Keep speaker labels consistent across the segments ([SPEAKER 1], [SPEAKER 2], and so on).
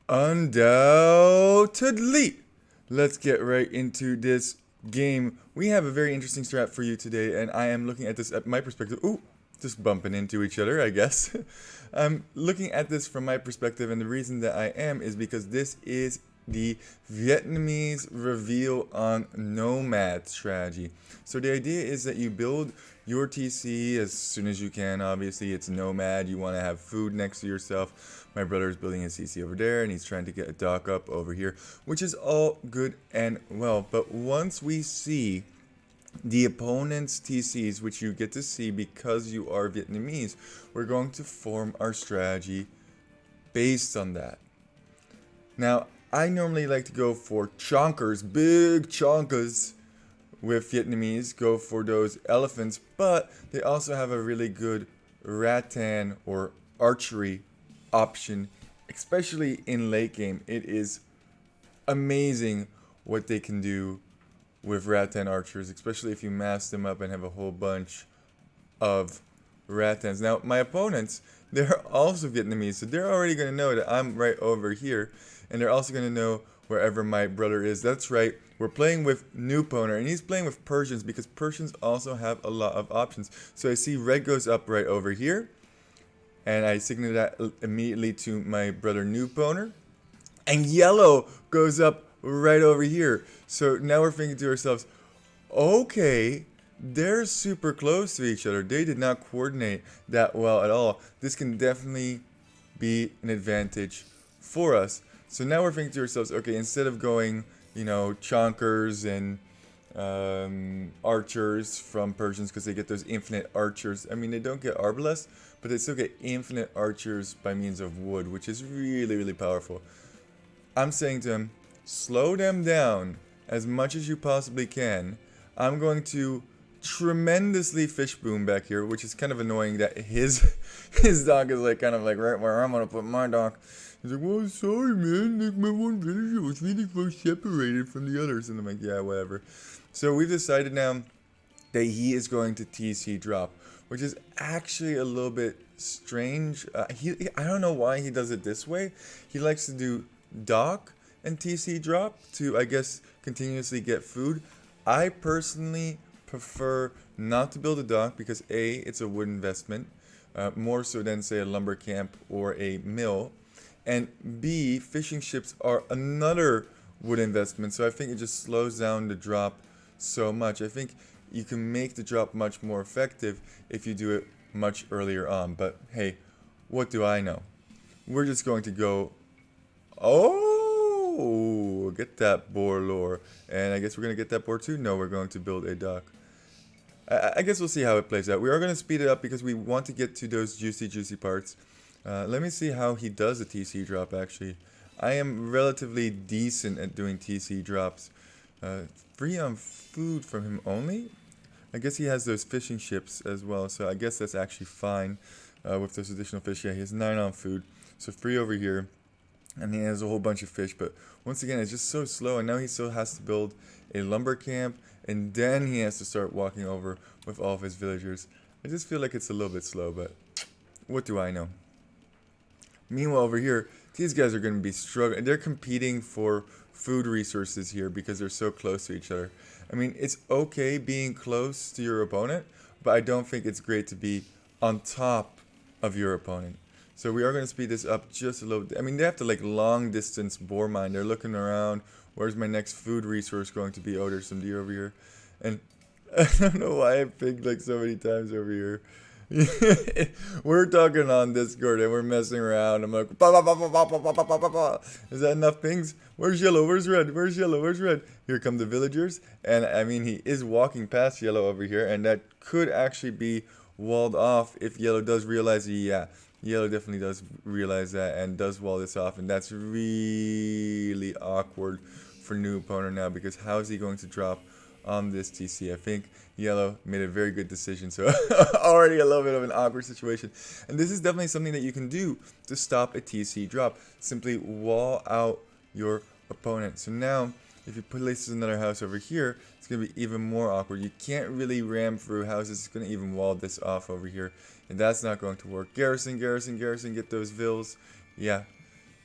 [SPEAKER 1] Undoubtedly. Let's get right into this game. We have a very interesting strat for you today, and I am looking at this at my perspective. Ooh, just bumping into each other, I guess. I'm looking at this from my perspective, and the reason that I am is because this is the Vietnamese reveal on Nomad strategy. So the idea is that you build your TC as soon as you can. Obviously, it's Nomad. You want to have food next to yourself. My brother is building his TC over there, and he's trying to get a dock up over here, which is all good and well. But once we see the opponent's TCs, which you get to see because you are Vietnamese, we're going to form our strategy based on that. Now, I normally like to go for chonkers, big chonkers with Vietnamese, go for those elephants, but they also have a really good rattan or archery option, especially in late game. It is amazing what they can do with rattan archers, especially if you mass them up and have a whole bunch of rattans. Now, my opponents, they're also Vietnamese, so they're already going to know that I'm right over here, and they're also going to know wherever my brother is. That's right, we're playing with Nuponer, and he's playing with Persians because Persians also have a lot of options. So I see red goes up right over here, and I signal that immediately to my brother Nuponer, and yellow goes up right over here. So now we're thinking to ourselves, okay, they're super close to each other. They did not coordinate that well at all. This can definitely be an advantage for us. So now we're thinking to ourselves, okay, instead of going, chonkers and archers from Persians because they get those infinite archers. I mean, they don't get arbalest, but they still get infinite archers by means of wood, which is really, really powerful. I'm saying to him, slow them down as much as you possibly can. I'm going to tremendously fish boom back here, which is kind of annoying that his dock is kind of right where I'm gonna put my dock. He's like, well, sorry, man. My one villager was really far separated from the others. And I'm like, yeah, whatever. So we've decided now that he is going to TC drop, which is actually a little bit strange. I don't know why he does it this way. He likes to do dock and TC drop to, I guess, continuously get food. I personally prefer not to build a dock because A, it's a wood investment, more so than, say, a lumber camp or a mill. And B, fishing ships are another wood investment, so I think it just slows down the drop so much. I think you can make the drop much more effective if you do it much earlier on. But hey, what do I know? We're just going to go, oh, get that boar lore. And I guess we're going to get that boar too? No, we're going to build a dock. I guess we'll see how it plays out. We are going to speed it up because we want to get to those juicy parts. Let me see how he does a TC drop, actually. I am relatively decent at doing TC drops. Free on food from him only? I guess he has those fishing ships as well, so I guess that's actually fine with those additional fish. Yeah, he has 9 on food, so free over here. And he has a whole bunch of fish, but once again, it's just so slow, and now he still has to build a lumber camp, and then he has to start walking over with all of his villagers. I just feel like it's a little bit slow, but what do I know? Meanwhile, over here, these guys are going to be struggling. They're competing for food resources here because they're so close to each other. I mean, it's okay being close to your opponent, but I don't think it's great to be on top of your opponent. So we are going to speed this up just a little bit. I mean, they have to long distance bore mine. They're looking around. Where's my next food resource going to be? Oh, there's some deer over here. And I don't know why I picked so many times over here. We're talking on Discord and we're messing around. I'm like, bah, bah, bah, bah, bah, bah, bah, bah, bah, bah. Is that enough pings? Where's yellow? Where's red? Where's yellow? Where's red? Here come the villagers. And I mean, he is walking past yellow over here, and that could actually be walled off if yellow does realize, yeah, yellow definitely does realize that and does wall this off. And that's really awkward for new opponent now, because how is he going to drop on this TC? I think yellow made a very good decision, so already a little bit of an awkward situation. And this is definitely something that you can do to stop a TC drop. Simply wall out your opponent. So now, if you place another house over here, it's going to be even more awkward. You can't really ram through houses. It's going to even wall this off over here, and that's not going to work. Garrison, get those vills. Yeah,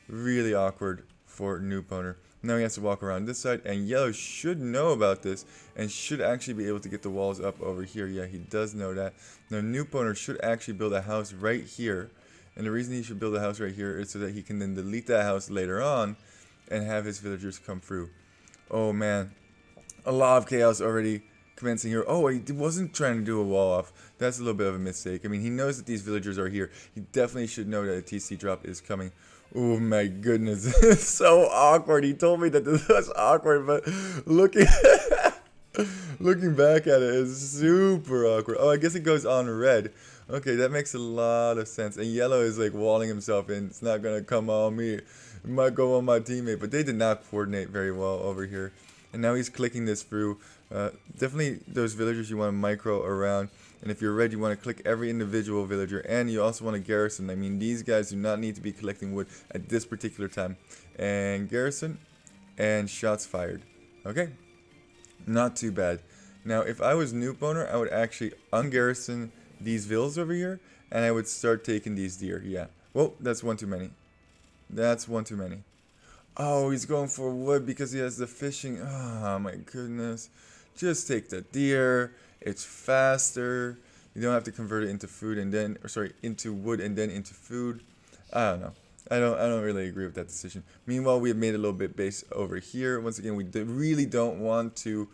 [SPEAKER 1] Really awkward for Noob Owner. Now he has to walk around this side, and Yellow should know about this and should actually be able to get the walls up over here. Yeah, he does know that. Now Noob Owner should actually build a house right here, and the reason he should build a house right here is so that he can then delete that house later on and have his villagers come through. Oh man, a lot of chaos already commencing here. Oh, he wasn't trying to do a wall off. That's a little bit of a mistake. I mean, he knows that these villagers are here. He definitely should know that a TC drop is coming. Oh my goodness, it's so awkward. He told me that this was awkward, but looking looking back at it is super awkward. Oh, I guess it goes on red. Okay, that makes a lot of sense. And Yellow is like walling himself in. It's not gonna come on me. It might go on my teammate, but they did not coordinate very well over here. And now he's clicking this through. Definitely those villagers you want to micro around. And if you're red, you want to click every individual villager. And you also want to garrison. I mean, these guys do not need to be collecting wood at this particular time. And garrison. And shots fired. Okay. Not too bad. Now, if I was Noob Owner, I would actually ungarrison these vills over here. And I would start taking these deer. Yeah. Well, that's one too many. That's one too many. Oh, he's going for wood because he has the fishing. Oh, my goodness. Just take the deer. It's faster. You don't have to convert it into food and then, or sorry, into wood and then into food. I don't know. I don't really agree with that decision. Meanwhile, we have made a little bit base over here. Once again, we really don't want to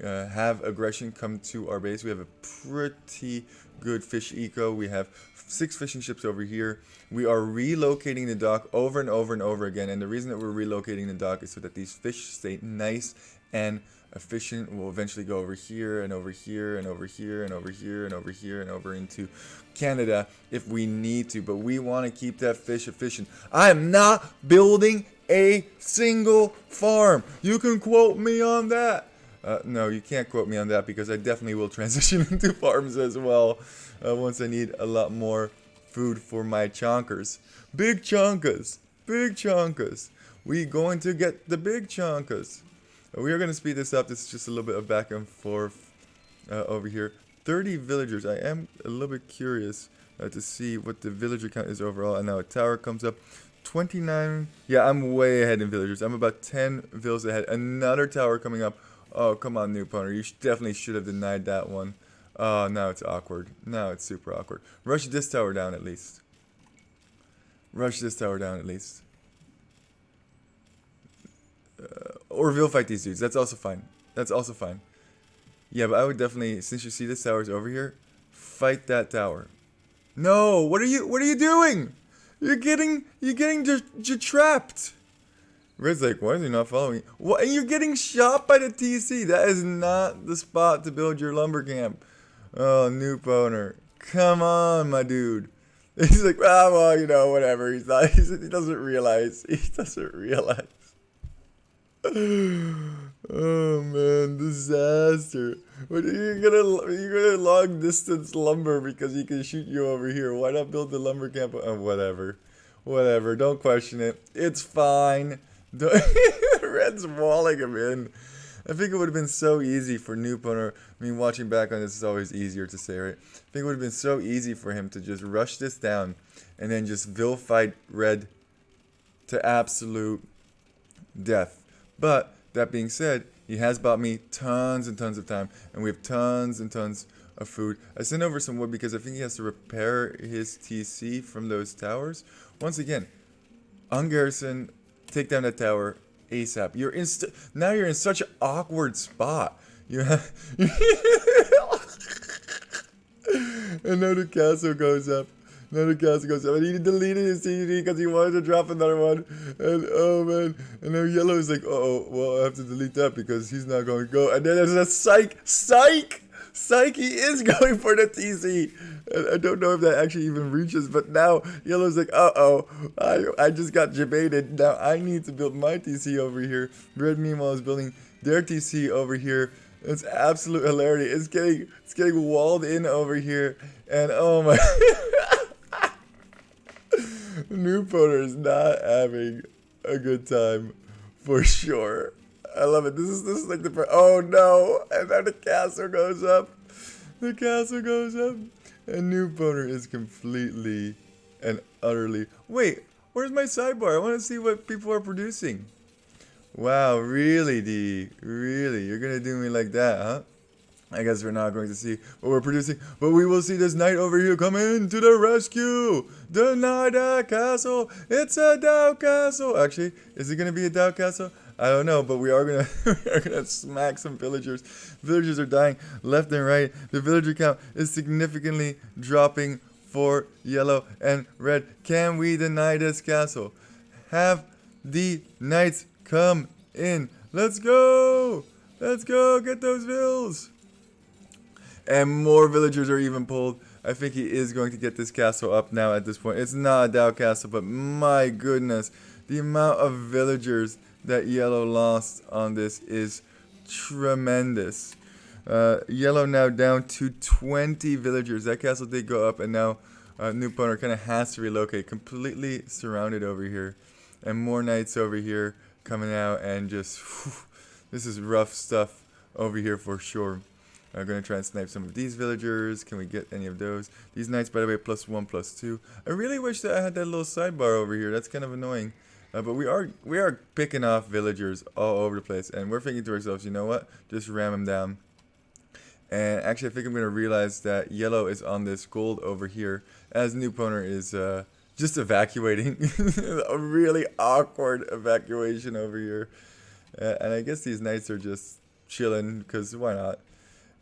[SPEAKER 1] have aggression come to our base. We have a pretty good fish eco. We have 6 fishing ships over here. We are relocating the dock over and over and over again. And the reason that we're relocating the dock is so that these fish stay nice and efficient. We'll eventually go over here and over here and over here and over here and over here and over into Canada if we need to. But we want to keep that fish efficient. I am not building a single farm. You can quote me on that. No, you can't quote me on that because I definitely will transition into farms as well once I need a lot more food for my chonkers. Big chonkas. Big chonkas. We going to get the big chonkas. We are going to speed this up. This is just a little bit of back and forth over here. 30 villagers. I am a little bit curious to see what the villager count is overall. And now a tower comes up. 29. Yeah, I'm way ahead in villagers. I'm about 10 vills ahead. Another tower coming up. Oh, come on, Noob Owner. You definitely should have denied that one. Oh, now it's awkward. Now it's super awkward. Rush this tower down at least. Rush this tower down at least. Or vill fight these dudes. That's also fine. That's also fine. Yeah, but I would definitely, since you see this tower's over here, fight that tower. No, what are you doing? You're getting trapped. Red's like, why is he not following? What? And you're getting shot by the TC. That is not the spot to build your lumber camp. Oh, Noob Owner. Come on, my dude. He's like, ah, well, you know, whatever. He doesn't realize. He doesn't realize. Oh man, disaster. But you're gonna long distance lumber because he can shoot you over here. Why not build the lumber camp? Whatever. Whatever. Don't question it. It's fine. Red's walling him in. I think it would have been so easy for Noob Owner. I mean, watching back on this is always easier to say, right? I think it would have been so easy for him to just rush this down and then just vill fight Red to absolute death. But that being said, he has bought me tons and tons of time, and we have tons and tons of food. I sent over some wood because I think he has to repair his TC from those towers. Once again, ungarrison, take down that tower ASAP. Now you're in such an awkward spot. You have and now the castle goes up. Now the castle goes up. And he deleted his TC because he wanted to drop another one. And oh man. And now Yellow is like, oh, well, I have to delete that because he's not going to go. And then there's a psych. He is going for the TC. And I don't know if that actually even reaches. But now Yellow's like, uh-oh. I just got jebaited. Now I need to build my TC over here. Red meanwhile is building their TC over here. It's absolute hilarity. It's getting walled in over here. And oh my... Noob Owner is not having a good time for sure. I love it. This is like the oh no! And then the castle goes up. The castle goes up, and Noob Owner is completely and utterly. Wait, Where's my sidebar? I want to see what people are producing. Wow, really, D? Really? You're gonna do me like that, huh? I guess we're not going to see what we're producing, but we will see this knight over here come in to the rescue. Deny that castle. It's a Dow castle. Actually, is it gonna be a Dow castle? I don't know, but we are gonna we are gonna smack some villagers. Villagers are dying left and right. The villager count is significantly dropping for yellow and red. Can we deny this castle? Have the knights come in. Let's go. Let's go get those vills. And more villagers are even pulled. I think he is going to get this castle up now at this point. It's not a Dow castle, but my goodness. The amount of villagers that yellow lost on this is tremendous. Yellow now down to 20 villagers. That castle did go up, and now new opponent kind of has to relocate. Completely surrounded over here. And more knights over here coming out, and just, whew, this is rough stuff over here for sure. I'm going to try and snipe some of these villagers. Can we get any of those? These knights, by the way, +1, +2. I really wish that I had that little sidebar over here. That's kind of annoying. But we are picking off villagers all over the place. And we're thinking to ourselves, you know what? Just ram them down. And actually, I think I'm going to realize that yellow is on this gold over here. As new opponent is just evacuating. A really awkward evacuation over here. And I guess these knights are just chilling, because why not?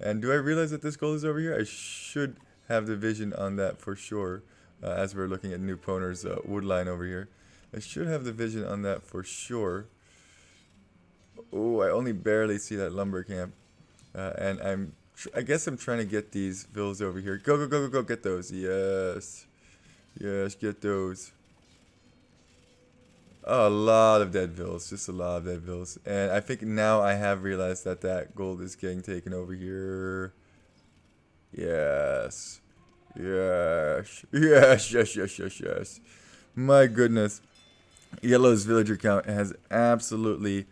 [SPEAKER 1] And do I realize that this gold is over here? I should have the vision on that for sure, as we're looking at new opponent's wood line over here. I should have the vision on that for sure. Oh, I only barely see that lumber camp. And I guess I'm trying to get these vills over here. Go, go, go, go, go, get those. Yes. Yes, get those. Oh, a lot of dead vills, just a lot of dead vills. And I think now I have realized that that gold is getting taken over here. Yes. Yes. Yes, yes, yes, yes, yes. My goodness. Yellow's villager count has absolutely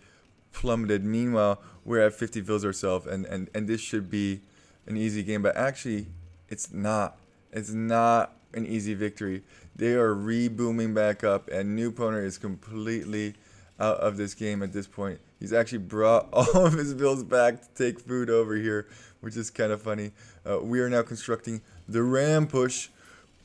[SPEAKER 1] plummeted. Meanwhile, we're at 50 vills ourselves, and this should be an easy game. But actually, it's not. It's not an easy victory. They are rebooming back up, and new opponent is completely out of this game at this point. He's actually brought all of his vills back to take food over here, which is kind of funny. We are now constructing the ram push.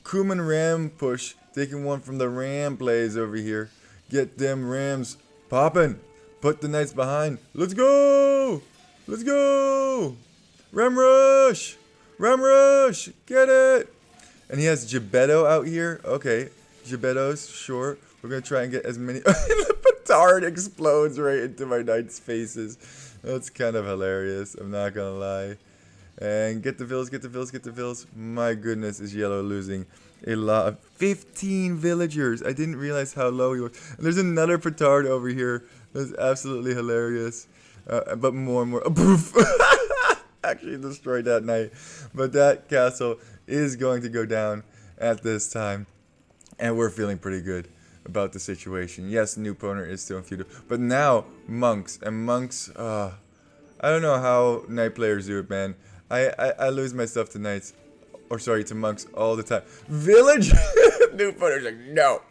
[SPEAKER 1] Kuman ram push, taking one from the ram plays over here. Get them rams popping. Put the knights behind. Let's go! Let's go! Ram rush! Ram rush! Get it! And he has Gebetto out here. Okay, Gebettos, sure. We're going to try and get as many... The petard explodes right into my knights' faces. That's kind of hilarious. I'm not going to lie. And get the vills, get the vills, get the vills. My goodness, is yellow losing a lot of... 15 villagers. I didn't realize how low he was. And there's another petard over here. That's absolutely hilarious. But more and more... Poof! Actually destroyed that knight. But that castle is going to go down at this time, and we're feeling pretty good about the situation. Yes, new opponent is still in feudal, but now monks, and monks, I don't know how knight players do it, man. I lose my stuff to knights, or sorry, to monks all the time. Village. New opponent's like, no,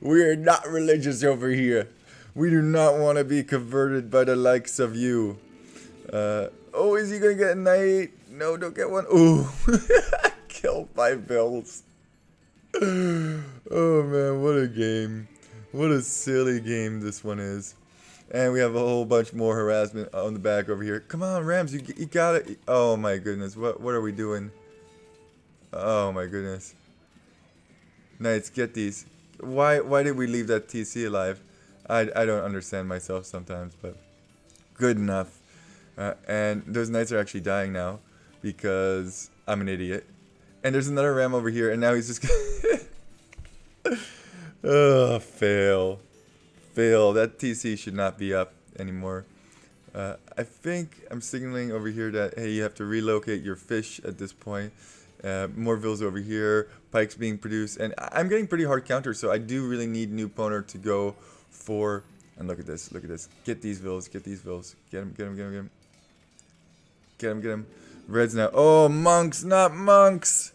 [SPEAKER 1] we are not religious over here. We do not want to be converted by the likes of you. Oh, is he gonna get a knight? No, don't get one. Ooh. Killed by vills. Oh man, what a game. What a silly game this one is. And we have a whole bunch more harassment on the back over here. Come on, Rams, you got it. Oh my goodness, what are we doing? Oh my goodness. Knights, get these. Why did we leave that TC alive? I don't understand myself sometimes, but good enough. And those knights are actually dying now because I'm an idiot. And there's another ram over here, and now he's just... Oh, fail. Fail. That TC should not be up anymore. I think I'm signaling over here that, hey, you have to relocate your fish at this point. More vills over here. Pikes being produced. And I'm getting pretty hard counters, so I do really need new opponent to go for... And look at this. Look at this. Get these vills. Get these vills. Get him, get him, get him, get him. Get him, get him. Reds now. Oh, monks, not monks.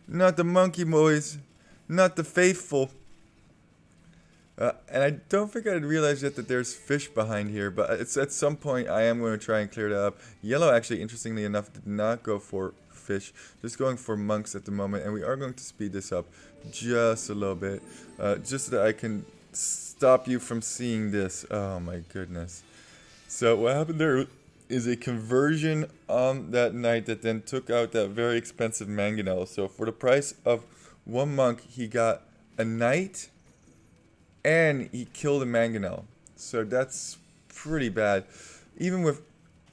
[SPEAKER 1] Not the monkey boys. Not the faithful. And I don't think I realized yet that there's fish behind here, but it's at some point I am going to try and clear that up. Yellow, actually, interestingly enough, did not go for fish, just going for monks at the moment, and we are going to speed this up just a little bit, just so that I can stop you from seeing this. Oh my goodness. So what happened there is a conversion on that night that then took out that very expensive mangonel. So for the price of one monk, he got a knight and he killed a mangonel. So that's pretty bad. Even with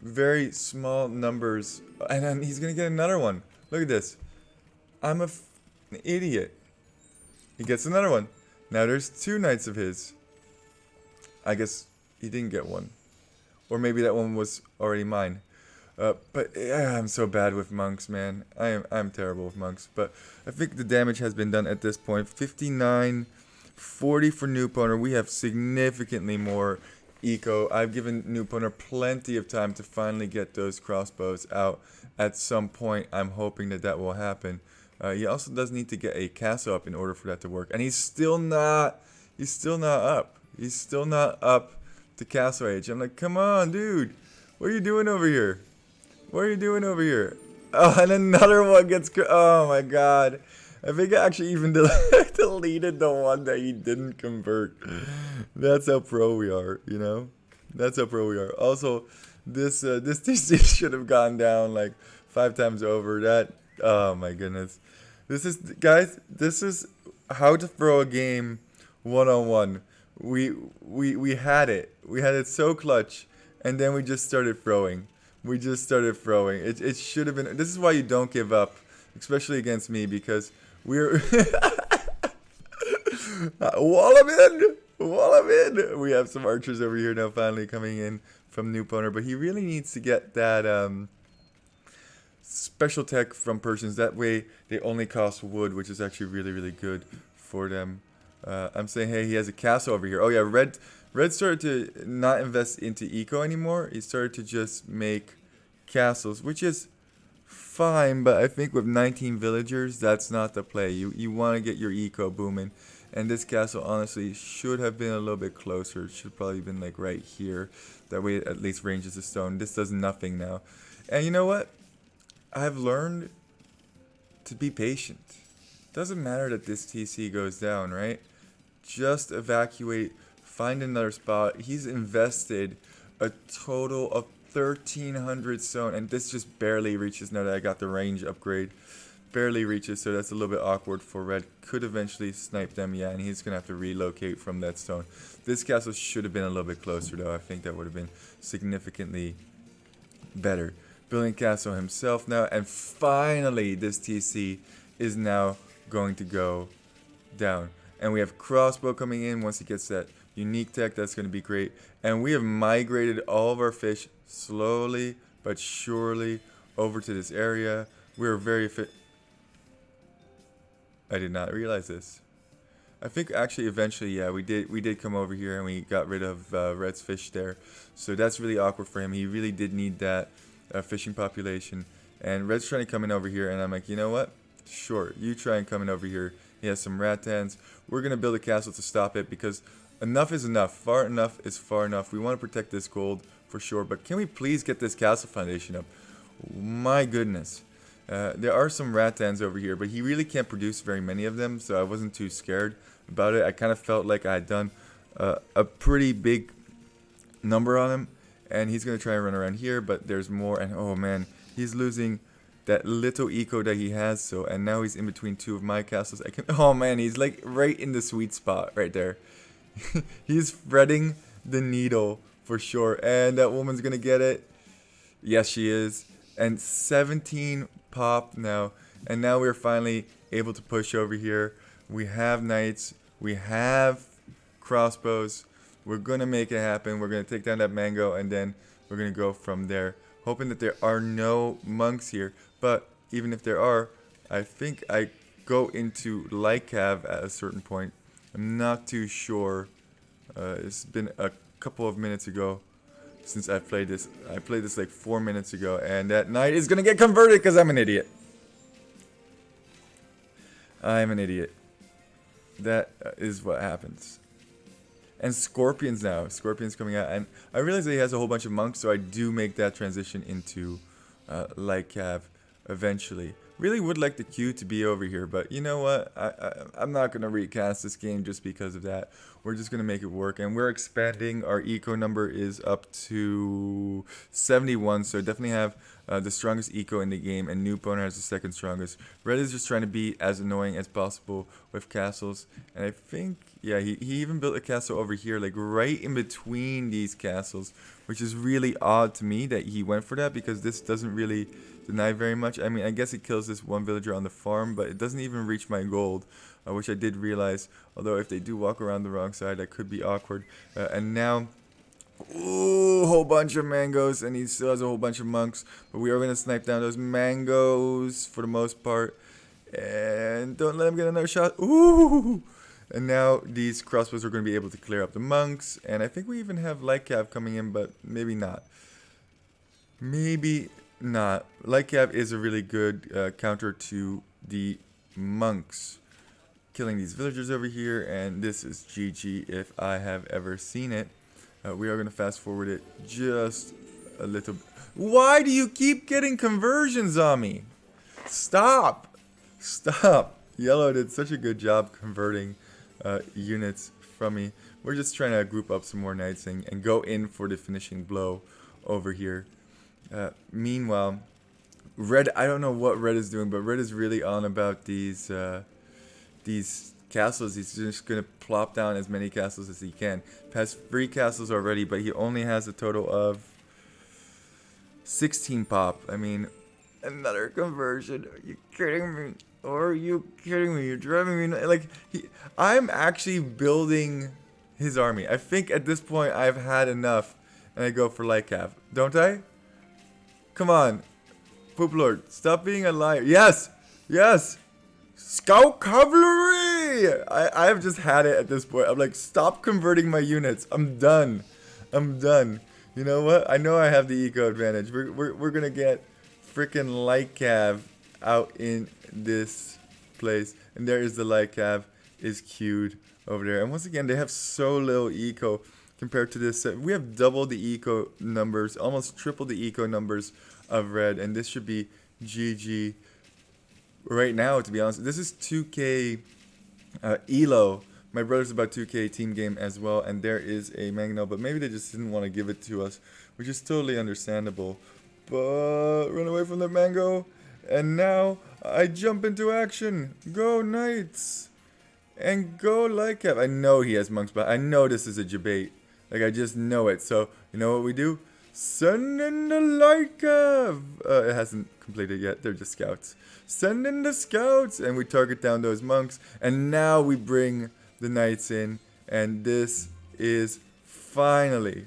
[SPEAKER 1] very small numbers. And then he's going to get another one. Look at this. I'm an idiot. He gets another one. Now there's two knights of his. I guess he didn't get one. Or maybe that one was already mine. But yeah, I'm so bad with monks, man. I'm terrible with monks. But I think the damage has been done at this point. 59, 40 for Newponer. We have significantly more eco. I've given Newponer plenty of time to finally get those crossbows out. At some point, I'm hoping that that will happen. He also does need to get a castle up in order for that to work. And he's still not up. He's still not up to castle age. I'm like, come on, dude. What are you doing over here? What are you doing over here? Oh, and another one gets... Oh, my God. I think I actually even deleted the one that he didn't convert. That's how pro we are, you know? That's how pro we are. Also, this TC should have gone down like 5 times over. That... Oh, my goodness. This is... Guys, this is how to throw a game one-on-one. We had it. We had it so clutch. And then we just started throwing. It should have been... This is why you don't give up. Especially against me, because we're... Wall him in! We have some archers over here now finally coming in from Newponer. But he really needs to get that special tech from Persians. That way they only cost wood, which is actually really, really good for them. I'm saying, hey, he has a castle over here. Oh yeah, Red started to not invest into eco anymore. He started to just make castles, which is fine, but I think with 19 villagers, that's not the play. You want to get your eco booming. And this castle, honestly, should have been a little bit closer. It should probably have been like right here. That way it at least ranges the stone. This does nothing now. And you know what? I've learned to be patient. Doesn't matter that this TC goes down, right? Just evacuate, find another spot. He's invested a total of 1,300 stone, and this just barely reaches now that I got the range upgrade. Barely reaches, so that's a little bit awkward for Red. Could eventually snipe them, yeah, and he's going to have to relocate from that stone. This castle should have been a little bit closer, though. I think that would have been significantly better. Building castle himself now, and finally this TC is now going to go down. And we have crossbow coming in once he gets that unique tech. That's going to be great. And we have migrated all of our fish slowly but surely over to this area. We're very fit. I did not realize this. I think actually eventually, yeah, we did come over here and we got rid of Red's fish there. So that's really awkward for him. He really did need that fishing population. And Red's trying to come in over here, and I'm like, you know what? Sure, you try and come in over here. He has some rattans. We're going to build a castle to stop it because enough is enough. Far enough is far enough. We want to protect this gold for sure. But can we please get this castle foundation up? My goodness. There are some rattans over here, but he really can't produce very many of them, so I wasn't too scared about it. I kind of felt like I had done a pretty big number on him, and he's going to try and run around here, but there's more, and oh man, he's losing that little eco that he has, so, and now he's in between two of my castles. Oh man, he's like right in the sweet spot right there. He's threading the needle for sure, and that woman's going to get it. Yes, she is. And 17 pop now, and now we're finally able to push over here. We have knights, we have crossbows. We're gonna make it happen. We're gonna take down that mango, and then we're gonna go from there, hoping that there are no monks here. But even if there are, I think I go into Lycav at a certain point. I'm not too sure. It's been a couple of minutes ago since I played this. I played this like 4 minutes ago, and that knight is gonna get converted because I'm an idiot. I'm an idiot. That is what happens. and scorpions now. Scorpions coming out, and I realize that he has a whole bunch of monks, so I do make that transition into light cav eventually. Really would like the queue to be over here, but you know what? I'm not gonna recast this game just because of that. We're just gonna make it work, and we're expanding. Our eco number is up to 71, so definitely have the strongest eco in the game, and New Boner has the second strongest. Red is just trying to be as annoying as possible with castles, and I think, yeah, he even built a castle over here, like right in between these castles, which is really odd to me that he went for that, because this doesn't really deny very much. I mean, I guess it kills this one villager on the farm, but it doesn't even reach my gold, which I did realize. Although if they do walk around the wrong side, that could be awkward. And now, ooh, whole bunch of mangoes, and he still has a whole bunch of monks. But we are going to snipe down those mangoes for the most part. And don't let him get another shot. Ooh! And now these crossbows are going to be able to clear up the monks. And I think we even have light cav coming in, but maybe not. Maybe not. Light cav is a really good counter to the monks. Killing these villagers over here, and this is GG if I have ever seen it. We are going to fast forward it just a little. Why do you keep getting conversions on me? Stop! Stop! Yellow did such a good job converting units from me. We're just trying to group up some more knights and go in for the finishing blow over here. Meanwhile, Red, I don't know what Red is doing, but Red is really on about these castles. He's just going to plop down as many castles as he can. Has 3 castles already, but he only has a total of 16 pop. I mean, another conversion. Are you kidding me? Or are you kidding me? You're driving me like I'm actually building his army. I think at this point I've had enough, and I go for light cav, don't I? Come on, Poop Lord, stop being a liar. Yes, yes. Scout cavalry! I've just had it at this point. I'm like, stop converting my units. I'm done. I'm done. You know what? I know I have the eco advantage. We're gonna get freaking light cav out in this place. And there is the light cav is queued over there. And once again, they have so little eco compared to this. We have double the eco numbers, almost triple the eco numbers of Red. And this should be GG. Right now, to be honest, this is 2K Elo. My brother's about 2K team game as well, and there is a Magno, but maybe they just didn't want to give it to us, which is totally understandable. But run away from the mango, and now I jump into action. Go Knights, and go light cav. I know he has monks, but I know this is a debate. Like, I just know it. So you know what we do? Send in the light cav. It hasn't completed yet. They're just scouts. Send in the scouts, and we target down those monks. And now we bring the knights in, and this is finally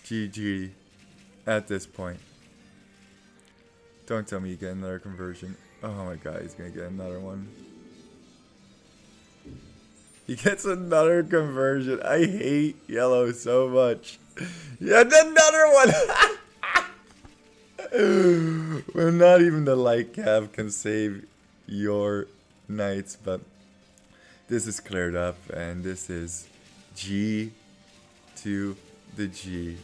[SPEAKER 1] GG at this point. Don't tell me you get another conversion. Oh my god, he's gonna get another one. He gets another conversion. I hate yellow so much. Yeah, another one! Well, not even the light cav can save your knights, but this is cleared up, and this is G to the G.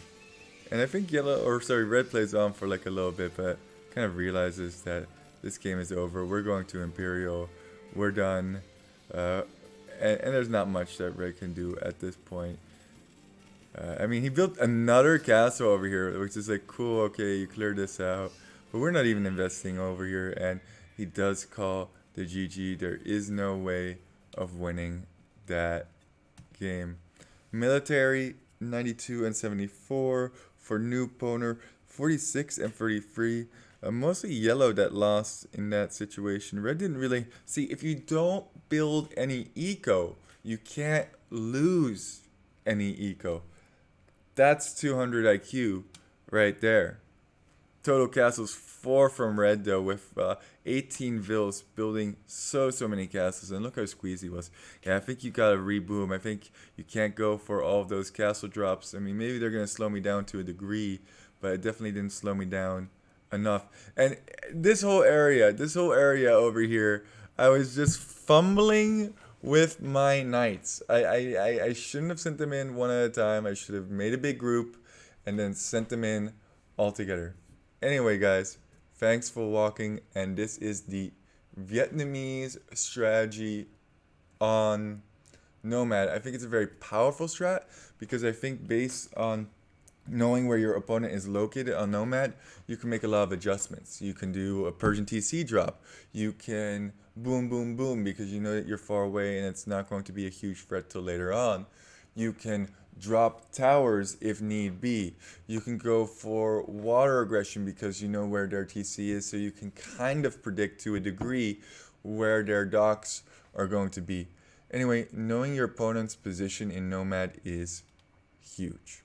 [SPEAKER 1] And I think red plays on for like a little bit, but kind of realizes that this game is over. We're going to Imperial. We're done. And there's not much that Red can do at this point. I mean, he built another castle over here, which is like, cool, okay, you cleared this out. But we're not even investing over here, and he does call the GG. There is no way of winning that game. Military, 92 and 74. For New Poner, 46 and 33. Mostly yellow that lost in that situation. Red didn't really... See, if you don't build any eco, you can't lose any eco. That's 200 IQ right there. Total castles 4 from Red though, with 18 vills, building so many castles. And look how squeezy he was. Yeah, I think you gotta reboom. I think you can't go for all of those castle drops. I mean, maybe they're gonna slow me down to a degree, but it definitely didn't slow me down enough. And this whole area over here, I was just fumbling with my knights. I shouldn't have sent them in one at a time. I should have made a big group and then sent them in all together. Anyway, guys, thanks for walking, and this is the Vietnamese strategy on Nomad. I think it's a very powerful strat because I think based on knowing where your opponent is located on Nomad, you can make a lot of adjustments. You can do a Persian TC drop. You can boom, boom, boom because you know that you're far away and it's not going to be a huge threat till later on. You can drop towers if need be. You can go for water aggression because you know where their TC is, so you can kind of predict to a degree where their docks are going to be. Anyway, knowing your opponent's position in Nomad is huge.